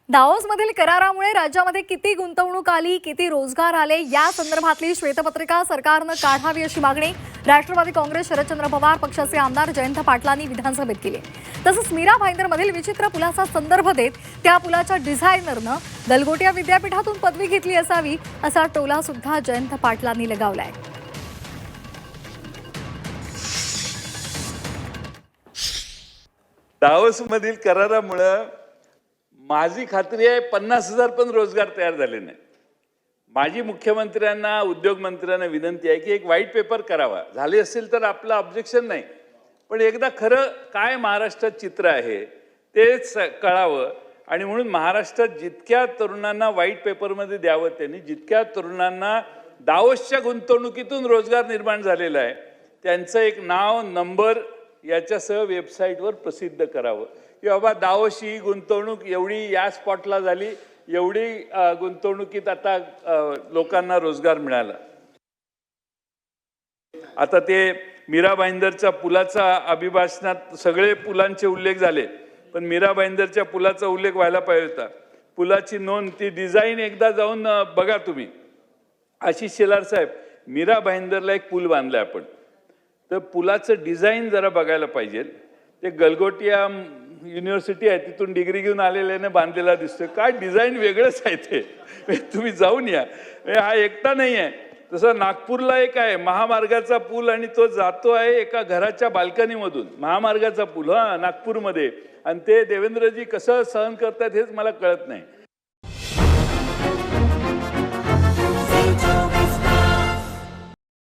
दाओसमधील करारामुळे राज्यामध्ये किती गुंतवणूक आली, किती रोजगार आले या संदर्भातली श्वेतपत्रिका सरकारनं काढावी अशी मागणी राष्ट्रवादी काँग्रेस शरदचंद्र पवार पक्षाचे आमदार जयंत पाटलांनी विधानसभेत केली। तसंच मीरा भाईंदरमधील विचित्र पुलाचा संदर्भ देत त्या पुलाच्या डिझायनरनं गलगोटिया विद्यापीठातून पदवी घेतली असावी असा टोला सुद्धा जयंत पाटलांनी लगावलाय। दाओसमधील करारामुळे माझी खात्री आहे 50,000 पण रोजगार तयार झाले नाही। माझी मुख्यमंत्र्यांना उद्योग मंत्र्यांना विनंती आहे की एक व्हाईट पेपर करावा, झाले असेल तर आपलं ऑब्जेक्शन नाही, पण एकदा खरं काय महाराष्ट्रात चित्र आहे तेच कळावं। आणि म्हणून महाराष्ट्रात जितक्या तरुणांना व्हाईट पेपरमध्ये द्यावं त्यांनी, जितक्या तरुणांना दाओसच्या गुंतवणुकीतून रोजगार निर्माण झालेला आहे त्यांचं एक नाव नंबर याच्यासह वेबसाईटवर प्रसिद्ध करावं की बाबा दाओसची गुंतवणूक एवढी या स्पॉटला झाली, एवढी गुंतवणुकीत आता लोकांना रोजगार मिळाला। आता ते मीरा भाईंदरच्या पुलाचा अभिभाषणात सगळे पुलांचे उल्लेख झाले, पण मीरा भाईंदरच्या पुलाचा उल्लेख व्हायला पाहिजे होता। पुलाची नोंद, ती डिझाईन एकदा जाऊन बघा तुम्ही। आशिष शेलार साहेब, मीरा भाईंदरला एक पूल बांधलाय आपण, तर पुलाचं डिझाईन जरा बघायला पाहिजे। ते गलगोटिया युनिव्हर्सिटी आहे तिथून डिग्री घेऊन आलेल्याने बांधलेला दिसतोय, काय डिझाईन वेगळंच आहे ते, तुम्ही जाऊन या। हा एकटा नाही आहे, तसं नागपूरला एक आहे महामार्गाचा पूल आणि तो जातो आहे एका घराच्या बाल्कनीमधून, महामार्गाचा पूल नागपूरमध्ये, आणि ते देवेंद्रजी कसं सहन करतात हेच मला कळत नाही।